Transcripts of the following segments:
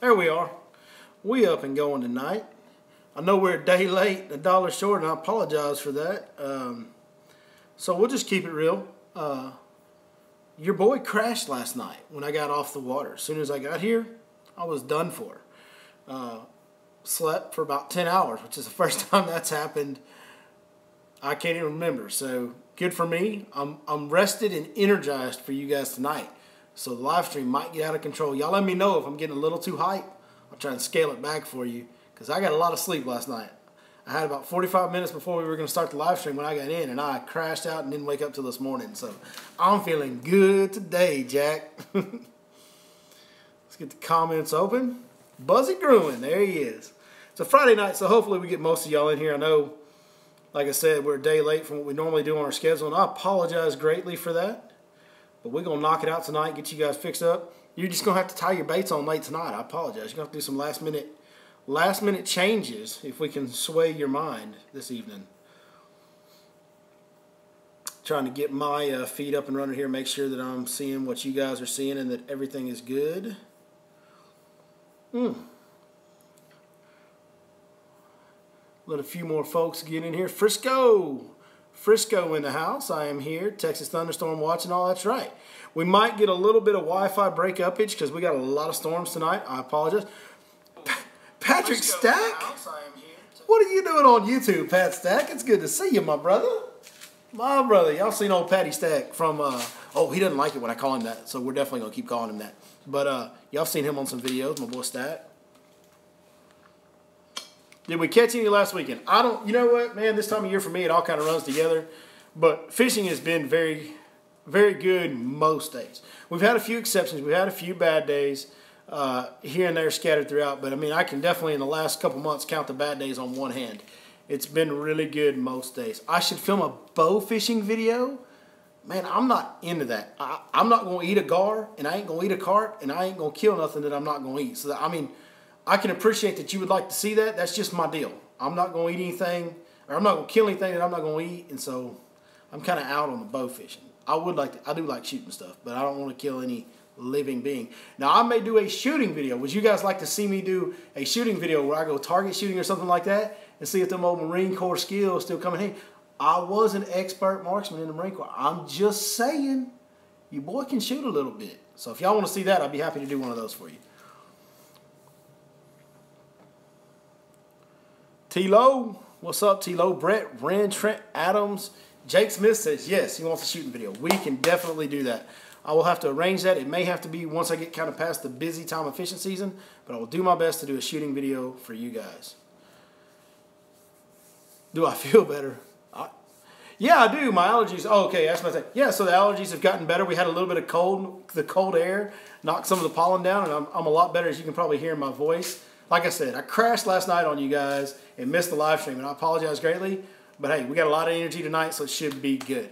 There we are. We up and going tonight. I know we're a day late, $1 short, and I apologize for that. So we'll just keep it real. Your boy crashed last night when I got off the water. As soon as I got here, I was done for. Slept for about 10 hours, which is the first time that's happened. I can't even remember. So good for me. I'm rested and energized for you guys tonight. So the live stream might get out of control. Y'all let me know if I'm getting a little too hype. I'll try and scale it back for you because I got a lot of sleep last night. I had about 45 minutes before we were going to start the live stream when I got in, and I crashed out and didn't wake up till this morning. So I'm feeling good today, Jack. Let's get the comments open. Buzzy Gruen, there he is. It's a Friday night, so hopefully we get most of y'all in here. I know, like I said, we're a day late from what we normally do on our schedule, and I apologize greatly for that. But we're going to knock it out tonight, get you guys fixed up. You're just going to have to tie your baits on late tonight. I apologize. You're going to have to do some last minute changes if we can sway your mind this evening. Trying to get my feed up and running here, make sure that I'm seeing what you guys are seeing and that everything is good. Let a few more folks get in here. Frisco in the house. I am here. Texas Thunderstorm watching. All that's right. We might get a little bit of Wi-Fi breakupage because we got a lot of storms tonight. I apologize. Patrick Stack? What are you doing on YouTube, Pat Stack? It's good to see you, my brother. My brother. Y'all seen old Patty Stack from, oh, he doesn't like it when I call him that, so we're definitely going to keep calling him that. But y'all seen him on some videos, my boy Stack. Did we catch any last weekend? You know what, man, this time of year for me, it all kind of runs together. But fishing has been very, very good most days. We've had a few exceptions. We've had a few bad days here and there scattered throughout. But, I mean, I can definitely in the last couple months count the bad days on one hand. It's been really good most days. I should film a bow fishing video. Man, I'm not into that. I'm not going to eat a gar, and I ain't going to eat a carp, and I ain't going to kill nothing that I'm not going to eat. So, I mean, I can appreciate that you would like to see that. That's just my deal. I'm not going to eat anything, or I'm not going to kill anything that I'm not going to eat, and so I'm kind of out on the bow fishing. I do like shooting stuff, but I don't want to kill any living being. Now, I may do a shooting video. Would you guys like to see me do a shooting video where I go target shooting or something like that and see if them old Marine Corps skills still come in handy? I was an expert marksman in the Marine Corps. I'm just saying, your boy can shoot a little bit. So if y'all want to see that, I'd be happy to do one of those for you. T-Lo, what's up, T-Lo? Brett, Ren, Trent, Adams, Jake Smith says yes, he wants a shooting video. We can definitely do that. I will have to arrange that. It may have to be once I get kind of past the busy time of fishing season, but I will do my best to do a shooting video for you guys. Do I feel better? Yeah, I do. My allergies. Oh, okay, that's my thing. Yeah, so the allergies have gotten better. We had a little bit of the cold air knocked some of the pollen down, and I'm a lot better, as you can probably hear in my voice. Like I said, I crashed last night on you guys and missed the live stream, and I apologize greatly. But, hey, we got a lot of energy tonight, so it should be good.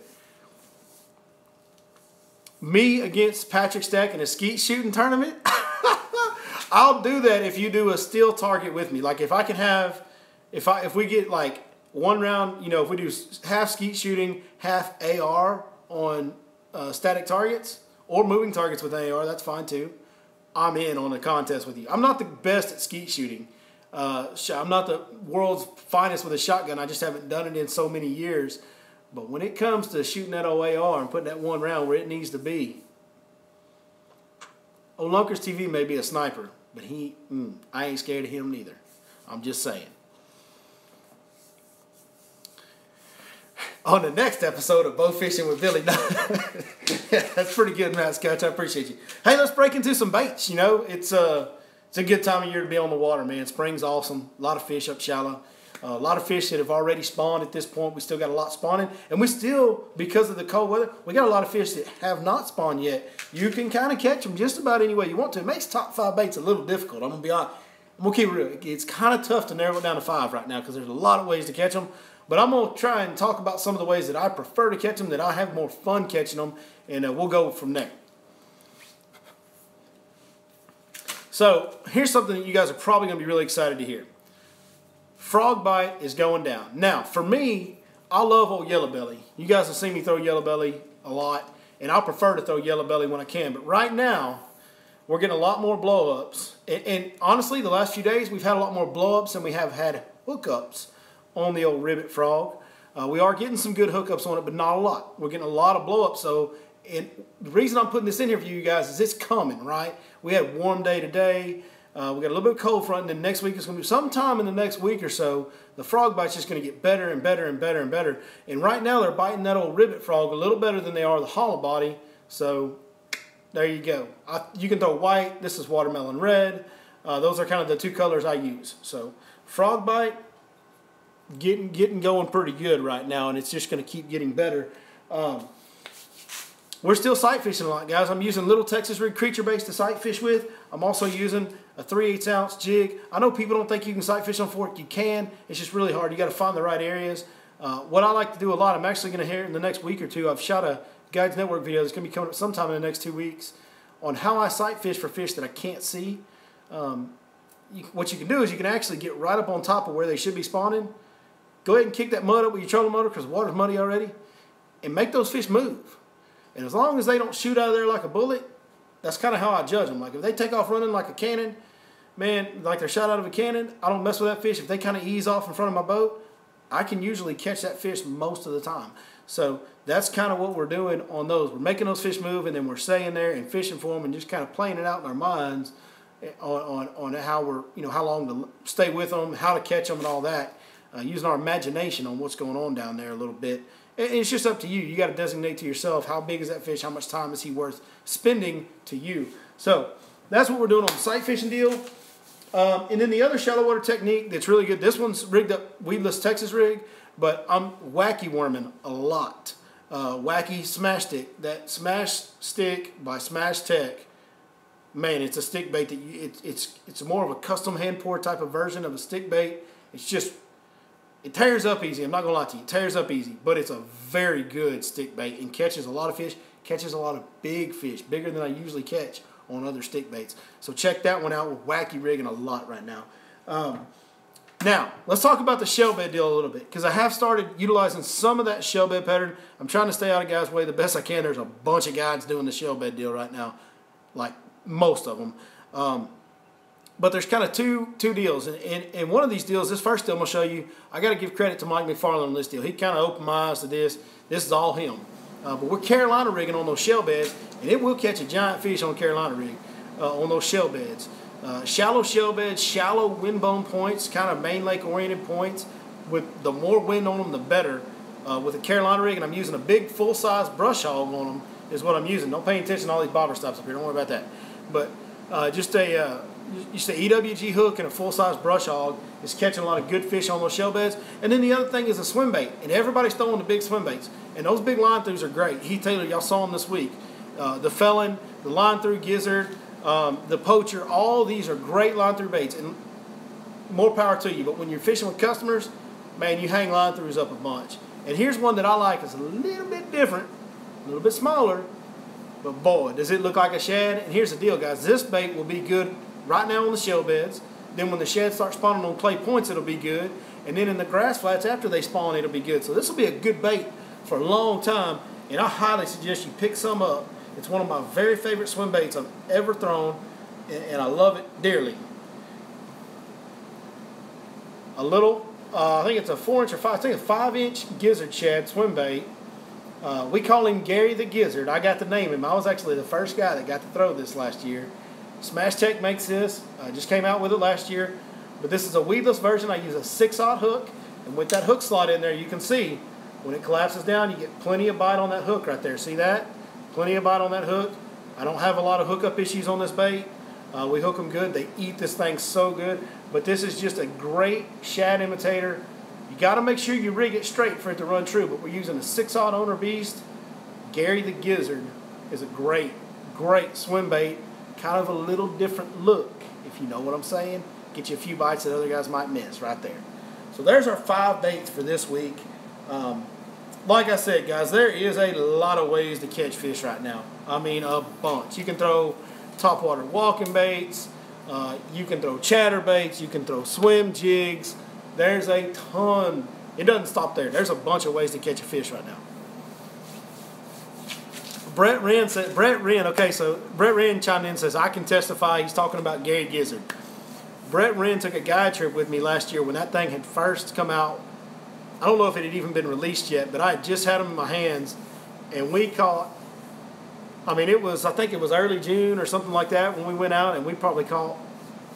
Me against Patrick Stack in a skeet shooting tournament? I'll do that if you do a steel target with me. Like, if I can have, if we get, like, one round, you know, if we do half skeet shooting, half AR on static targets or moving targets with AR, that's fine, too. I'm in on a contest with you. I'm not the best at skeet shooting. I'm not the world's finest with a shotgun. I just haven't done it in so many years. But when it comes to shooting that OAR and putting that one round where it needs to be, old Lunkers TV may be a sniper, but I ain't scared of him neither. I'm just saying. On the next episode of Bow Fishing with Billy. That's pretty good, Matt Scotch. I appreciate you. Hey, let's break into some baits. You know, it's a good time of year to be on the water, man. Spring's awesome. A lot of fish up shallow. A lot of fish that have already spawned at this point. We still got a lot spawning. And we still, because of the cold weather, we got a lot of fish that have not spawned yet. You can kind of catch them just about any way you want to. It makes top 5 baits a little difficult. I'm going to be honest. I'm going to keep it real. It's kind of tough to narrow it down to 5 right now because there's a lot of ways to catch them. But I'm going to try and talk about some of the ways that I prefer to catch them, that I have more fun catching them, and we'll go from there. So here's something that you guys are probably going to be really excited to hear. Frog bite is going down. Now, for me, I love old yellow belly. You guys have seen me throw yellow belly a lot, and I prefer to throw yellow belly when I can. But right now, we're getting a lot more blow-ups. And honestly, the last few days, we've had a lot more blow-ups than we have had hookups on the old Ribbit Frog. We are getting some good hookups on it, but not a lot. We're getting a lot of blow-ups. So, and the reason I'm putting this in here for you guys is it's coming, right? We had a warm day today. We got a little bit of cold front, and then next week it's going to be sometime in the next week or so, the frog bite's just going to get better and better and better and better. And right now they're biting that old Ribbit Frog a little better than they are the hollow body. So there you go. You can throw white. This is watermelon red. Those are kind of the two colors I use. So frog bite, getting going pretty good right now, and it's just going to keep getting better. We're still sight fishing a lot, guys. I'm using Little Texas Rig creature bait to sight fish with. I'm also using a 3/8 ounce jig. I know people don't think you can sight fish on fork. You can. It's just really hard. You got to find the right areas. What I like to do a lot, I'm actually going to hear in the next week or two. I've shot a Guides Network video that's going to be coming up sometime in the next 2 weeks on how I sight fish for fish that I can't see. What you can do is you can actually get right up on top of where they should be spawning. Go ahead and kick that mud up with your trolling motor because the water's muddy already, and make those fish move. And as long as they don't shoot out of there like a bullet, that's kind of how I judge them. Like if they take off running like a cannon, man, like they're shot out of a cannon, I don't mess with that fish. If they kind of ease off in front of my boat, I can usually catch that fish most of the time. So that's kind of what we're doing on those. We're making those fish move, and then we're staying there and fishing for them and just kind of playing it out in our minds on how we're, how long to stay with them, how to catch them and all that, using our imagination on what's going on down there a little bit. It's just up to you. You got to designate to yourself how big is that fish, how much time is he worth spending to you. So that's what we're doing on the sight fishing deal. And then the other shallow water technique that's really good. This one's rigged up weedless Texas rig, but I'm wacky worming a lot. Wacky smash stick. That smash stick by Smash Tech. Man, it's a stick bait that it's more of a custom hand pour type of version of a stick bait. It's just, it tears up easy. I'm not going to lie to you. It tears up easy. But it's a very good stick bait and catches a lot of fish. Catches a lot of big fish. Bigger than I usually catch on other stick baits. So check that one out. We're wacky rigging a lot right now. Now, let's talk about the shell bed deal a little bit. Because I have started utilizing some of that shell bed pattern. I'm trying to stay out of guys' way the best I can. There's a bunch of guys doing the shell bed deal right now. Like most of them. But there's kind of two deals. And one of these deals, this first deal I'm going to show you, I got to give credit to Mike McFarland on this deal. He kind of opened my eyes to this. This is all him. But we're Carolina rigging on those shell beds, and it will catch a giant fish on Carolina rig on those shell beds. Shallow shell beds, shallow windbone points, kind of main lake oriented points. With the more wind on them, the better. With a Carolina rig, and I'm using a big full-size brush hog on them is what I'm using. Don't pay attention to all these bobber stops up here. Don't worry about that. But just a EWG hook and a full-size brush hog is catching a lot of good fish on those shell beds. And then the other thing is a swim bait. And everybody's throwing the big swim baits. And those big line throughs are great. Heath Taylor, y'all saw them this week. The Felon, the line through gizzard, the Poacher, all these are great line through baits. And more power to you. But when you're fishing with customers, man, you hang line throughs up a bunch. And here's one that I like. It's a little bit different, a little bit smaller. But boy, does it look like a shad. And here's the deal, guys. This bait will be good right now on the shell beds. Then when the shad starts spawning on clay points, it'll be good. And then in the grass flats after they spawn, it'll be good. So this will be a good bait for a long time. And I highly suggest you pick some up. It's one of my very favorite swim baits I've ever thrown. And I love it dearly. A little, I think it's a 4-inch or 5-inch gizzard shad swim bait. We call him Gary the Gizzard. I got to name him. I was actually the first guy that got to throw this last year. Smash Tech makes this. I just came out with it last year. But this is a weedless version. I use a 6/0 hook. And with that hook slot in there, you can see when it collapses down, you get plenty of bite on that hook right there. See that? Plenty of bite on that hook. I don't have a lot of hookup issues on this bait. We hook them good. They eat this thing so good. But this is just a great shad imitator. You got to make sure you rig it straight for it to run true. But we're using a 6/0 owner beast. Gary the Gizzard is a great, great swim bait. Kind of a little different look, if you know what I'm saying. Get you a few bites that other guys might miss right there. So there's our 5 baits for this week. Like I said, guys, there is a lot of ways to catch fish right now. I mean, a bunch. You can throw topwater walking baits. You can throw chatter baits. You can throw swim jigs. There's a ton. It doesn't stop there. There's a bunch of ways to catch a fish right now. Brett Wren said, okay, so Brett Wren chimed in and says, I can testify. He's talking about Gary Gizzard. Brett Wren took a guide trip with me last year when that thing had first come out. I don't know if it had even been released yet, but I had just had them in my hands, and we caught, I think it was early June or something like that when we went out, and we probably caught,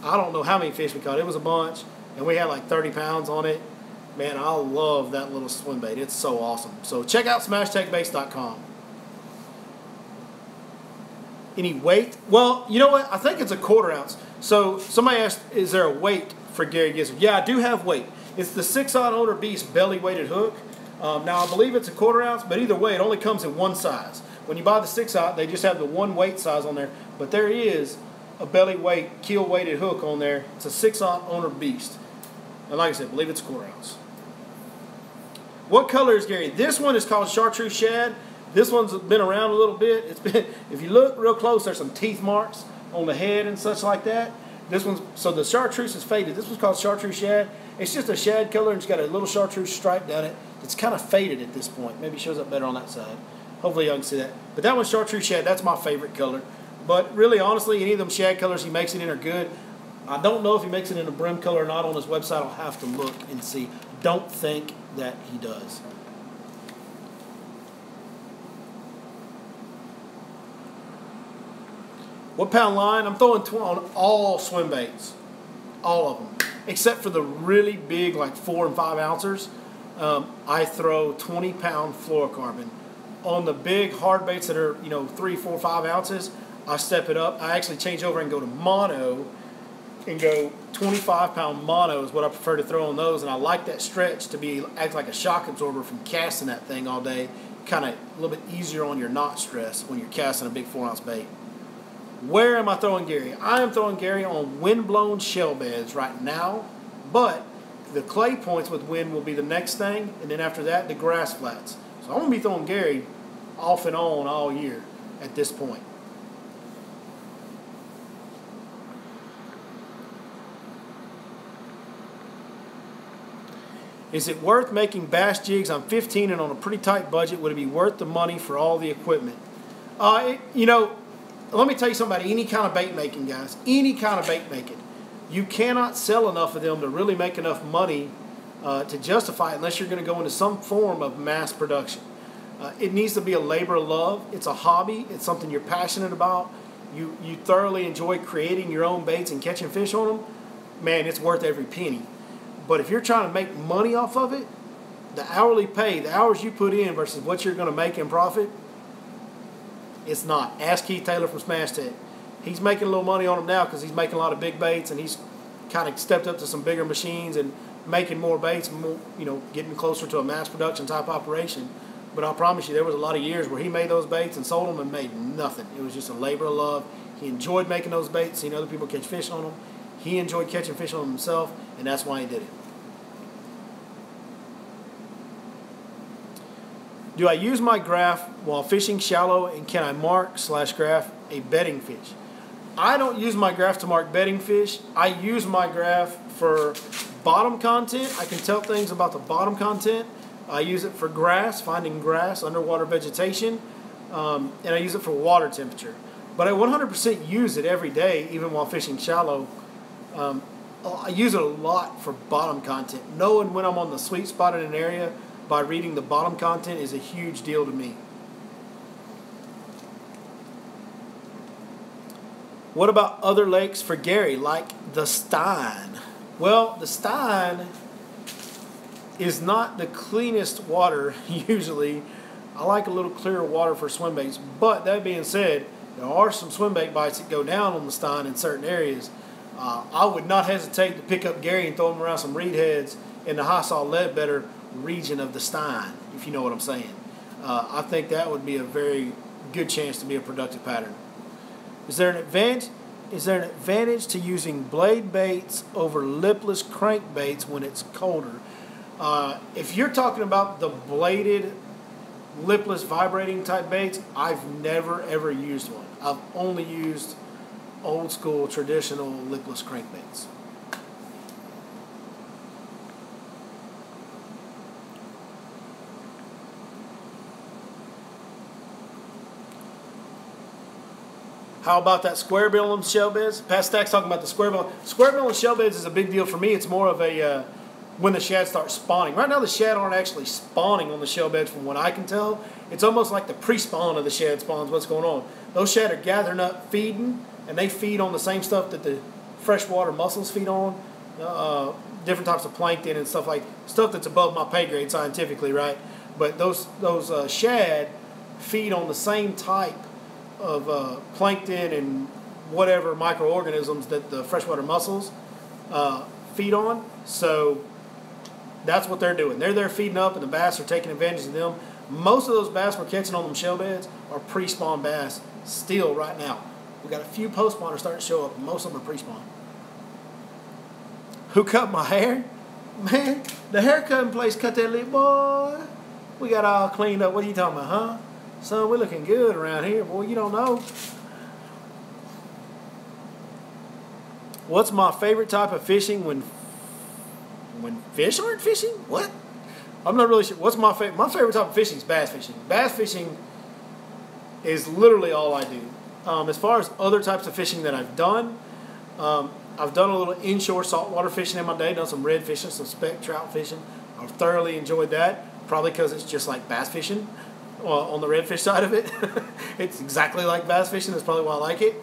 I don't know how many fish we caught. It was a bunch, and we had like 30 pounds on it. Man, I love that little swim bait. It's so awesome. So check out SmashTechBaits.com. Any weight? Well, you know what? I think it's a 1/4 ounce. So somebody asked, is there a weight for Gary Gizzard? Yeah, I do have weight. It's the 6-aught Owner Beast belly weighted hook. Now I believe it's a 1/4 ounce, but either way, it only comes in one size. When you buy the 6-aught, they just have the one weight size on there. But there is a belly weight, keel weighted hook on there. It's a 6-aught Owner Beast. And like I said, I believe it's a 1/4 ounce. What color is Gary? This one is called Chartreuse Shad. This one's been around a little bit. It's been, if you look real close, there's some teeth marks on the head and such like that. This one's, so the chartreuse is faded. This one's called Chartreuse Shad. It's just a shad color, and it's got a little chartreuse stripe down it. It's kind of faded at this point. Maybe it shows up better on that side. Hopefully y'all can see that. But that one's Chartreuse Shad. That's my favorite color. But really, honestly, any of them shad colors he makes it in are good. I don't know if he makes it in a brim color or not on his website. I'll have to look and see. Don't think that he does. What pound line? I'm throwing on all swim baits. All of them. Except for the really big, like 4 and 5 ounces. I throw 20-pound fluorocarbon. On the big hard baits that are, 3, 4, 5 ounces, I step it up. I actually change over and go to mono and go 25-pound mono is what I prefer to throw on those. And I like that stretch to act like a shock absorber from casting that thing all day. Kind of a little bit easier on your knot stress when you're casting a big 4-ounce bait. Where am I throwing Gary? I am throwing Gary on wind-blown shell beds right now, but the clay points with wind will be the next thing, and then after that, the grass flats. So I'm going to be throwing Gary off and on all year at this point. Is it worth making bass jigs? I'm 15 and on a pretty tight budget. Would it be worth the money for all the equipment? Let me tell you something about any kind of bait making, guys. Any kind of bait making. You cannot sell enough of them to really make enough money to justify it unless you're going to go into some form of mass production. It needs to be a labor of love. It's a hobby. It's something you're passionate about. You thoroughly enjoy creating your own baits and catching fish on them. Man, it's worth every penny. But if you're trying to make money off of it, the hourly pay, the hours you put in versus what you're going to make in profit, it's not. Ask Keith Taylor from Smash Tech. He's making a little money on them now because he's making a lot of big baits, and he's kind of stepped up to some bigger machines and making more baits, more, getting closer to a mass production type operation. But I promise you, there was a lot of years where he made those baits and sold them and made nothing. It was just a labor of love. He enjoyed making those baits, seeing other people catch fish on them. He enjoyed catching fish on them himself, and that's why he did it. Do I use my graph while fishing shallow, and can I mark/graph a bedding fish? I don't use my graph to mark bedding fish. I use my graph for bottom content. I can tell things about the bottom content. I use it for grass, finding grass, underwater vegetation, and I use it for water temperature. But I 100% use it every day, even while fishing shallow. I use it a lot for bottom content. Knowing when I'm on the sweet spot in an area by reading the bottom content is a huge deal to me. What about other lakes for Gary, like the Stein? Well, the Stein is not the cleanest water usually. I like a little clearer water for swim baits. But that being said, there are some swim bait bites that go down on the Stein in certain areas. I would not hesitate to pick up Gary and throw him around some reed heads in the High Ledbetter region of the Stein, if you know what I'm saying. I think that would be a very good chance to be a productive pattern. Is there an advantage to using blade baits over lipless crankbaits when it's colder? If you're talking about the bladed, lipless, vibrating type baits, I've never ever used one. I've only used old school, traditional lipless crankbaits. How about that square bill on shell beds? Pat Stack's talking about the square bill. Square bill on shell beds is a big deal for me. It's more of a when the shad start spawning. Right now the shad aren't actually spawning on the shell beds from what I can tell. It's almost like the pre-spawn of the shad spawns, what's going on. Those shad are gathering up, feeding, and they feed on the same stuff that the freshwater mussels feed on. Different types of plankton and stuff that's above my pay grade scientifically, right? But those shad feed on the same type of plankton and whatever microorganisms that the freshwater mussels feed on. So that's what they're doing. They're there feeding up, and the bass are taking advantage of them. Most of those bass we're catching on them shell beds are pre-spawn bass still right now. We got a few post-spawners starting to show up, and most of them are pre-spawn. Who cut my hair? Man, the haircutting place cut that little boy. We got all cleaned up. What are you talking about, huh? Son, we're looking good around here. Boy, you don't know. What's my favorite type of fishing when fish aren't fishing? What? I'm not really sure. What's my favorite? My favorite type of fishing is bass fishing. Bass fishing is literally all I do. As far as other types of fishing that I've done a little inshore saltwater fishing in my day. Done some red fishing, some speck trout fishing. I've thoroughly enjoyed that. Probably because it's just like bass fishing on the redfish side of it. It's exactly like bass fishing. That's probably why I like it.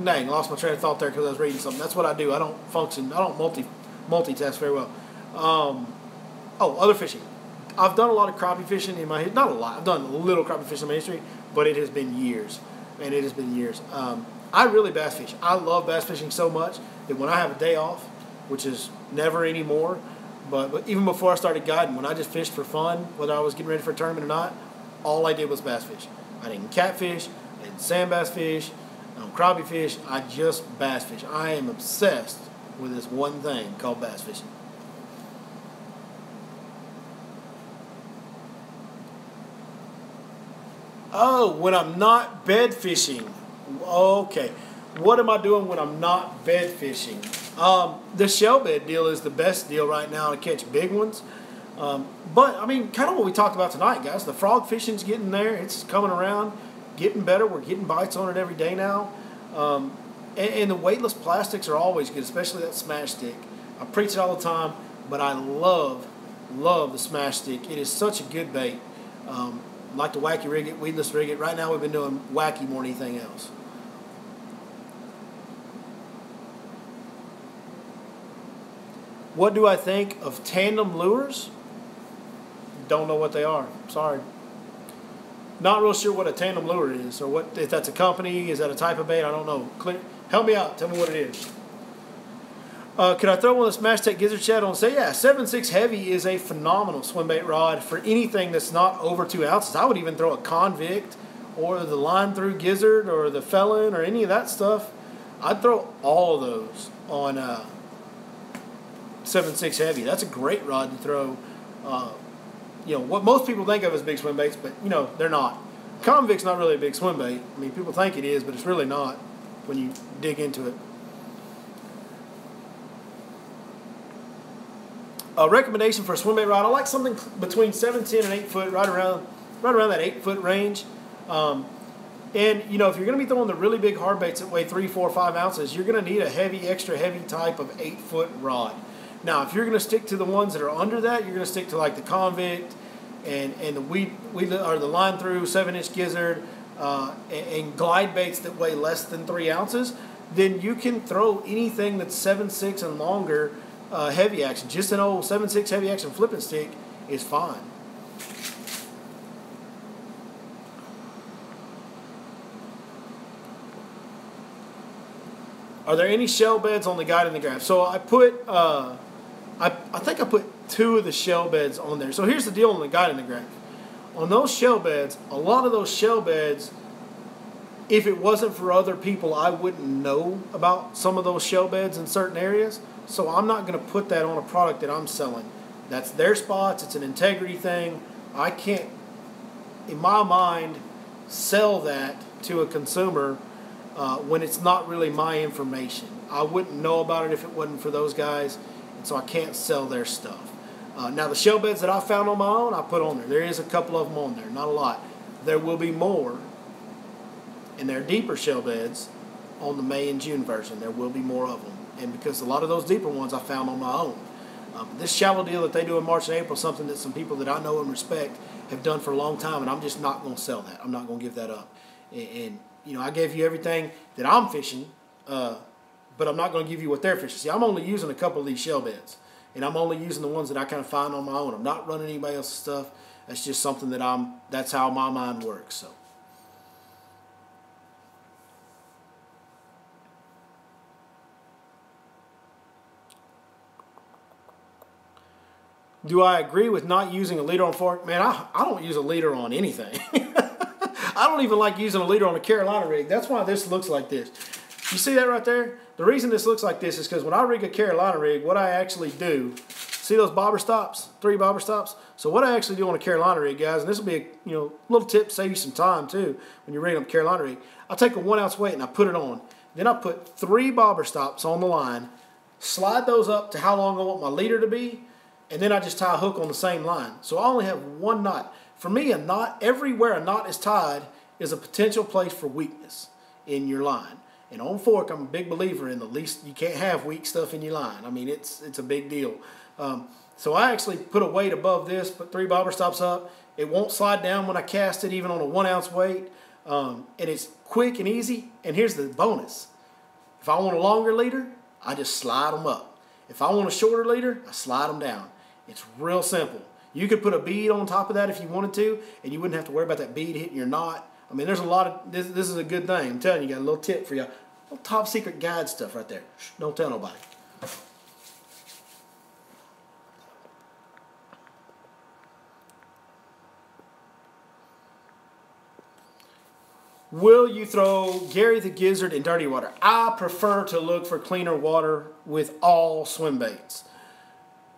Dang, lost my train of thought there because I was reading something. That's what I do. I don't multitask very well. Other fishing. I've done a lot of crappie fishing in my history. Not a lot. I've done a little crappie fishing in my history, but it has been years. Man, it has been years. I really bass fish. I love bass fishing so much that when I have a day off, which is never anymore, but even before I started guiding, when I just fished for fun, whether I was getting ready for a tournament or not, all I did was bass fish. I didn't catfish, I didn't sand bass fish, I don't crappie fish, I just bass fish. I am obsessed with this one thing called bass fishing. Oh, when I'm not bed fishing. Okay. What am I doing when I'm not bed fishing? The shell bed deal is the best deal right now to catch big ones. But, I mean, kind of what we talked about tonight, guys. The frog fishing's getting there. It's coming around, getting better. We're getting bites on it every day now. And the weightless plastics are always good, especially that smash stick. I preach it all the time, but I love the smash stick. It is such a good bait. Like the wacky rig it, weedless rig it. Right now we've been doing wacky more than anything else. What do I think of tandem lures? Don't know what they are. Sorry. Not real sure what a tandem lure is, or what, if that's a company, is that a type of bait? I don't know. Help me out. Tell me what it is. Could I throw one of the Smash Tech Gizzard Shad on? Say, yeah, 7.6 Heavy is a phenomenal swim bait rod for anything that's not over 2 ounces. I would even throw a Convict or the Line Through Gizzard or the Felon or any of that stuff. I'd throw all of those on 7.6 Heavy. That's a great rod to throw. What most people think of as big swim baits, but, they're not. Convict's not really a big swim bait. I mean, people think it is, but it's really not when you dig into it. A recommendation for a swim bait rod, I like something between 7, 10, and 8 foot, right around that 8 foot range. And, if you're going to be throwing the really big hard baits that weigh 3, 4, 5 ounces, you're going to need a heavy, extra heavy type of 8 foot rod. Now, if you're going to stick to the ones that are under that, you're going to stick to like the Convict and the or the Line Through 7-inch Gizzard and glide baits that weigh less than 3 ounces, then you can throw anything that's 7.6 and longer. Heavy action, just an old 7.6 heavy action flipping stick is fine. Are there any shell beds on the guide in the graph? So I put, I think I put 2 of the shell beds on there. So here's the deal on the guide in the graph. On those shell beds, a lot of those shell beds, if it wasn't for other people, I wouldn't know about some of those shell beds in certain areas. So I'm not going to put that on a product that I'm selling. That's their spots. It's an integrity thing. I can't, in my mind, sell that to a consumer when it's not really my information. I wouldn't know about it if it wasn't for those guys, and so I can't sell their stuff. Now, the shell beds that I found on my own, I put on there. There is a couple of them on there, not a lot. There will be more, and they're deeper shell beds on the May and June version. There will be more of them. And because a lot of those deeper ones I found on my own. This shallow deal that they do in March and April is something that some people that I know and respect have done for a long time, and I'm just not going to sell that. I'm not going to give that up. And you know, I gave you everything that I'm fishing, but I'm not going to give you what they're fishing. See, I'm only using a couple of these shell beds, and I'm only using the ones that I kind of find on my own. I'm not running anybody else's stuff. That's just something that that's how my mind works. So. Do I agree with not using a leader on fork? Man, I don't use a leader on anything. I don't even like using a leader on a Carolina rig. That's why this looks like this. You see that right there? The reason this looks like this is because when I rig a Carolina rig, what I actually do, see those bobber stops, 3 bobber stops? So what I actually do on a Carolina rig, guys, and this will be a little tip to save you some time too when you're rigging up a Carolina rig. I take a 1 ounce weight and I put it on. Then I put 3 bobber stops on the line, slide those up to how long I want my leader to be, and then I just tie a hook on the same line. So I only have 1 knot. For me, a knot, everywhere a knot is tied is a potential place for weakness in your line. And on fork, I'm a big believer in the least, you can't have weak stuff in your line. I mean, it's a big deal. So I actually put a weight above this, put 3 bobber stops up. It won't slide down when I cast it, even on a 1 ounce weight. And it's quick and easy. And here's the bonus. If I want a longer leader, I just slide them up. If I want a shorter leader, I slide them down. It's real simple. You could put a bead on top of that if you wanted to, and you wouldn't have to worry about that bead hitting your knot. I mean, there's a lot of, this is a good thing. I'm telling you, got a little tip for you. Little top secret guide stuff right there. Shh, don't tell nobody. Will you throw Gary the Gizzard in dirty water? I prefer to look for cleaner water with all swim baits.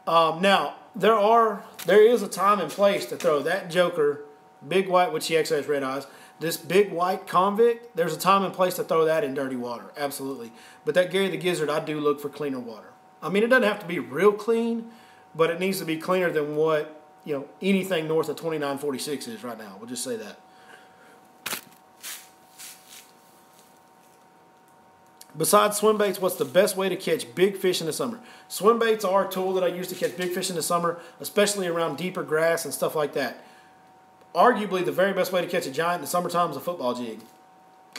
Now, there is a time and place to throw that joker, big white, which he actually has red eyes, this big white convict, there's a time and place to throw that in dirty water, absolutely. But that Gary the Gizzard, I do look for cleaner water. I mean, it doesn't have to be real clean, but it needs to be cleaner than what, anything north of 2946 is right now. We'll just say that. Besides swim baits, what's the best way to catch big fish in the summer? Swim baits are a tool that I use to catch big fish in the summer, especially around deeper grass and stuff like that. Arguably, the very best way to catch a giant in the summertime is a football jig.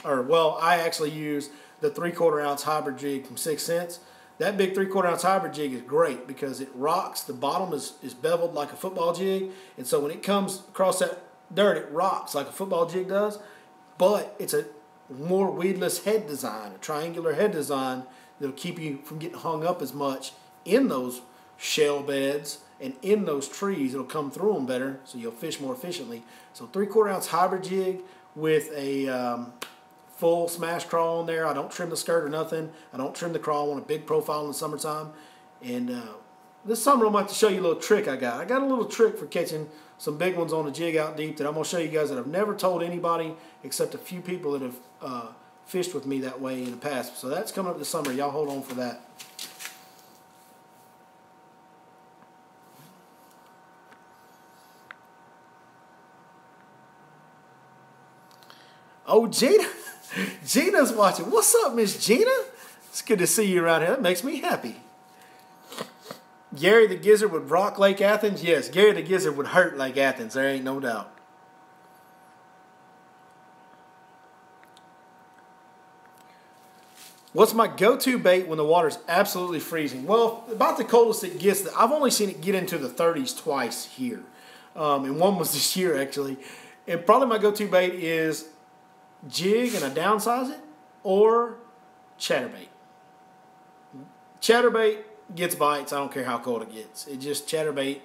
I actually use the 3/4 ounce hybrid jig from 6 cents. That big 3/4 ounce hybrid jig is great because it rocks. The bottom is beveled like a football jig, and so when it comes across that dirt, it rocks like a football jig does, but it's a more weedless head design, a triangular head design that'll keep you from getting hung up as much in those shell beds and in those trees. It'll come through them better, so you'll fish more efficiently. So 3/4 ounce hybrid jig with a full smash crawl on there. I don't trim the skirt or nothing. I don't trim the crawl. I want a big profile in the summertime. And this summer I'm going to have to show you a little trick I got. I got a little trick for catching some big ones on the jig out deep that I'm going to show you guys that I've never told anybody except a few people that have fished with me that way in the past. So that's coming up this summer. Y'all hold on for that. Oh, Gina. Gina's watching. What's up, Miss Gina? It's good to see you around here. That makes me happy. Gary the Gizzard would rock Lake Athens? Yes, Gary the Gizzard would hurt Lake Athens. There ain't no doubt. What's my go-to bait when the water's absolutely freezing? Well, about the coldest it gets. I've only seen it get into the 30s twice here. And one was this year, actually. And probably my go-to bait is jig and I downsize it, or chatterbait. Chatterbait gets bites. I don't care how cold it gets. It just chatterbait.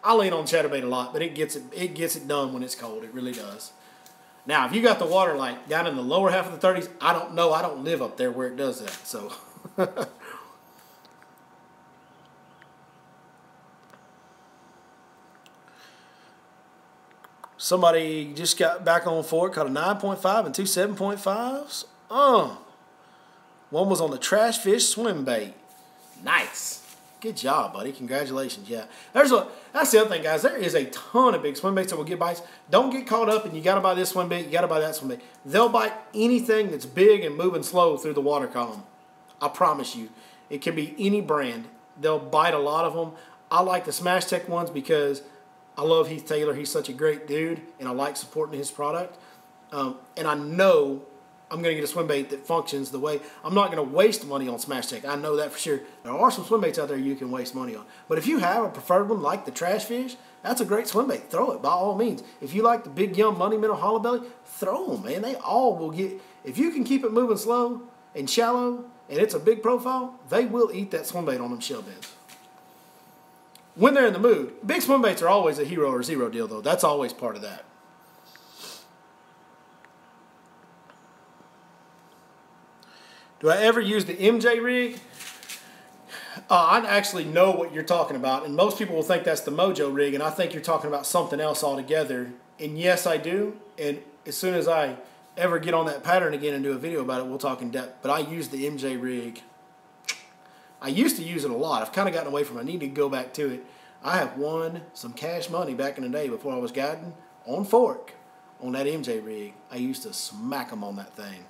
I lean on chatterbait a lot, but it gets it done when it's cold. It really does. Now, if you got the water like down in the lower half of the 30s, I don't know. I don't live up there where it does that. So. Somebody just got back on fork, caught a 9.5 and two 7.5s. One was on the trash fish swim bait. Nice. Good job, buddy. Congratulations. Yeah. That's the other thing, guys. There is a ton of big swim baits that will get bites. Don't get caught up and you got to buy this swim bait, you got to buy that swim bait. They'll bite anything that's big and moving slow through the water column. I promise you. It can be any brand. They'll bite a lot of them. I like the Smash Tech ones because I love Heath Taylor. He's such a great dude, and I like supporting his product. And I know I'm going to get a swim bait that functions the way. I'm not going to waste money on Smash Tech. I know that for sure. There are some swim baits out there you can waste money on. But if you have a preferred one like the Trash Fish, that's a great swim bait. Throw it by all means. If you like the Big Yum Money Minnow Hollow Belly, throw them, man. They all will get. If you can keep it moving slow and shallow and it's a big profile, they will eat that swim bait on them shell beds. When they're in the mood, big swim baits are always a hero or zero deal, though. That's always part of that. Do I ever use the MJ rig? I actually know what you're talking about, and most people will think that's the Mojo rig, and I think you're talking about something else altogether. And yes, I do. And as soon as I ever get on that pattern again and do a video about it, we'll talk in depth. But I use the MJ rig. I used to use it a lot. I've kind of gotten away from it. I need to go back to it. I have won some cash money back in the day before I was guiding on fork on that MJ rig. I used to smack them on that thing.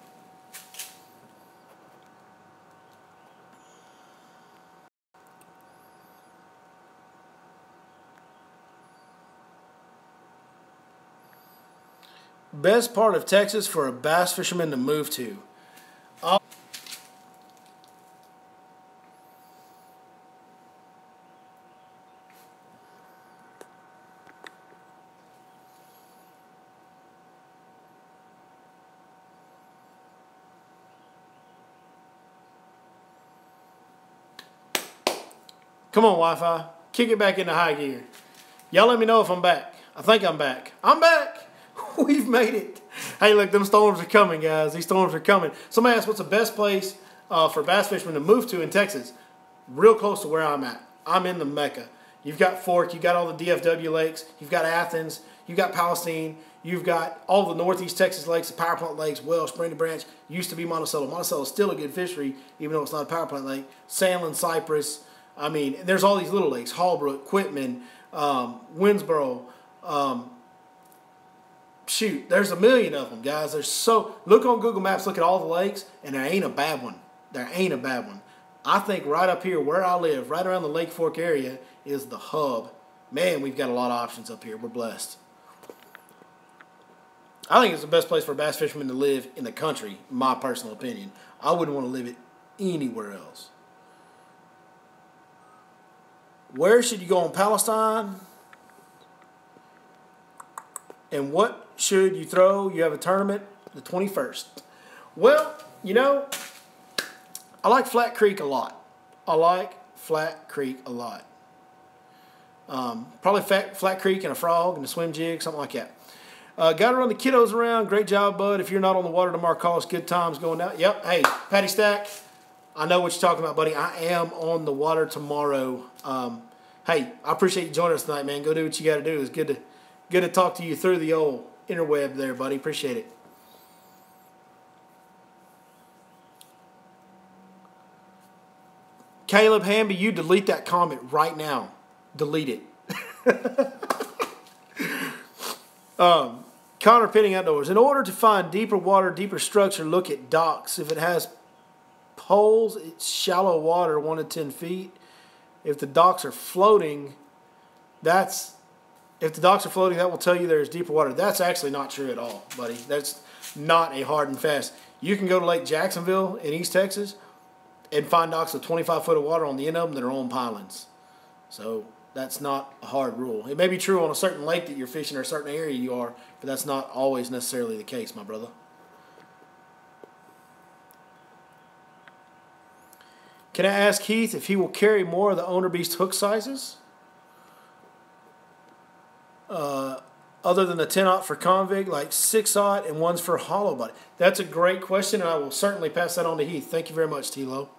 Best part of Texas for a bass fisherman to move to. Come on, Wi-Fi. Kick it back into high gear. Y'all let me know if I'm back. I think I'm back. I'm back. We've made it. Hey, look, them storms are coming, guys. These storms are coming. Somebody asked what's the best place for bass fishermen to move to in Texas. Real close to where I'm at. I'm in the Mecca. You've got Fork. You've got all the DFW lakes. You've got Athens. You've got Palestine. You've got all the Northeast Texas lakes, the power plant lakes, Welsh, Spring Branch. Used to be Monticello. Monticello is still a good fishery, even though it's not a power plant lake. Sandlin, Cypress. I mean, there's all these little lakes. Hallbrook, Quitman, Winsboro, shoot, there's a million of them, guys. There's so look on Google Maps, look at all the lakes, and there ain't a bad one. There ain't a bad one. I think right up here where I live, right around the Lake Fork area, is the hub. Man, we've got a lot of options up here. We're blessed. I think it's the best place for a bass fisherman to live in the country, in my personal opinion. I wouldn't want to live it anywhere else. Where should you go in Palestine? And what should you throw? You have a tournament the 21st. Well, you know, I like Flat Creek a lot. I like Flat Creek a lot. Probably Flat Creek and a frog and a swim jig, something like that. Got to run the kiddos around. Great job, bud. If you're not on the water tomorrow, call us. Good times going down. Yep. Hey, Patty Stack, I know what you're talking about, buddy. I am on the water tomorrow. Hey, I appreciate you joining us tonight, man. Go do what you got to do. It's good to talk to you through the old interweb there, buddy. Appreciate it. Caleb Hamby, you delete that comment right now. Delete it. Connor Penning Outdoors. In order to find deeper water, deeper structure, look at docks. If it has poles, it's shallow water, 1 to 10 feet. If the docks are floating, that will tell you there's deeper water. That's actually not true at all, buddy. That's not a hard and fast. You can go to Lake Jacksonville in East Texas and find docks with 25 foot of water on the end of them that are on pylons. So that's not a hard rule. It may be true on a certain lake that you're fishing or a certain area you are, but that's not always necessarily the case, my brother. Can I ask Heath if he will carry more of the Owner Beast hook sizes? Other than the 10-aught for convict, like 6-aught and ones for hollow body? That's a great question, and I will certainly pass that on to Heath. Thank you very much, T-Lo.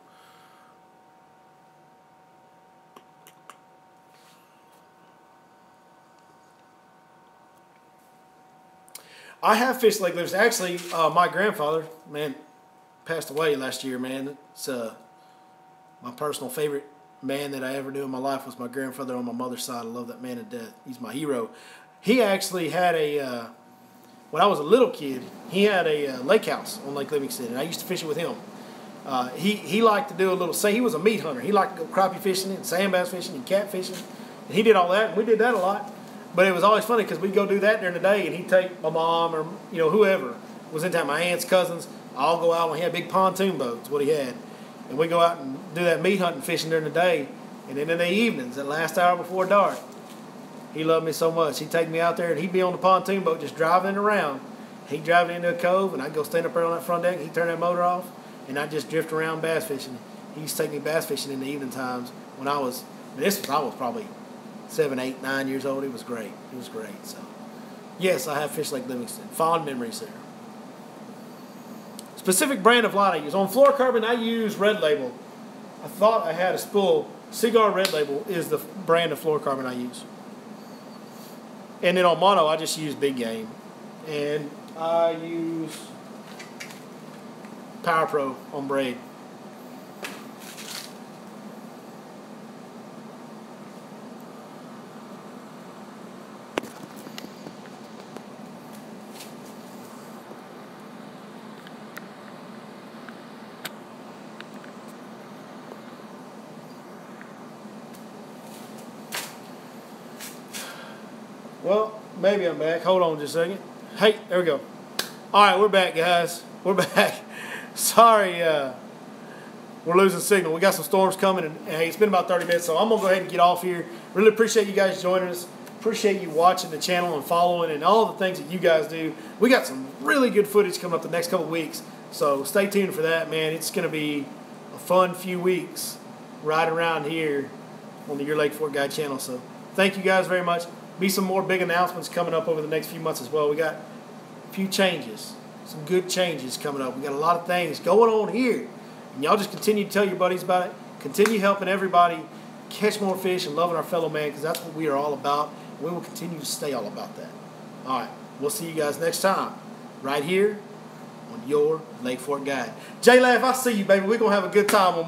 I have fished Lake Livingstone. Actually, my grandfather, man, passed away last year, man. It's my personal favorite man that I ever knew in my life was my grandfather on my mother's side. I love that man to death. He's my hero. He actually had when I was a little kid, he had a lake house on Lake Livingston, and I used to fish it with him. He liked to do a little, say he was a meat hunter. He liked to go crappie fishing and sand bass fishing and cat fishing. And he did all that, and we did that a lot. But it was always funny because we'd go do that during the day, and he'd take my mom or whoever was in town, my aunts, cousins, all go out. He had big pontoon boats, what he had. And we'd go out and do that meat hunting fishing during the day. And then in the evenings, that last hour before dark, he loved me so much. He'd take me out there, and he'd be on the pontoon boat just driving it around. He'd drive it into a cove, and I'd go stand up there on that front deck. He'd turn that motor off, and I'd just drift around bass fishing. He used to take me bass fishing in the evening times when I was probably 7, 8, 9 years old. It was great. It was great. So, yes, I have fished Lake Livingston. Fond memories there. Specific brand of line I use. On fluorocarbon, I use Red Label. I thought I had a spool. Cigar Red Label is the brand of fluorocarbon I use. And then on mono, I just use Big Game. And I use Power Pro on braid. Well, maybe I'm back. Hold on just a second. Hey, there we go. All right, we're back, guys. We're back. Sorry, we're losing signal. We got some storms coming, and hey, it's been about 30 minutes, so I'm going to go ahead and get off here. Really appreciate you guys joining us. Appreciate you watching the channel and following and all the things that you guys do. We got some really good footage coming up the next couple weeks, so stay tuned for that, man. It's going to be a fun few weeks right around here on the Your Lake Fork Guide channel. So thank you guys very much. Be some more big announcements coming up over the next few months as well. We got a few changes, some good changes coming up. We got a lot of things going on here. And y'all just continue to tell your buddies about it. Continue helping everybody catch more fish and loving our fellow man, because that's what we are all about. We will continue to stay all about that. All right, we'll see you guys next time right here on Your Lake Fork Guide. J-Laugh, I see you, baby. We're going to have a good time on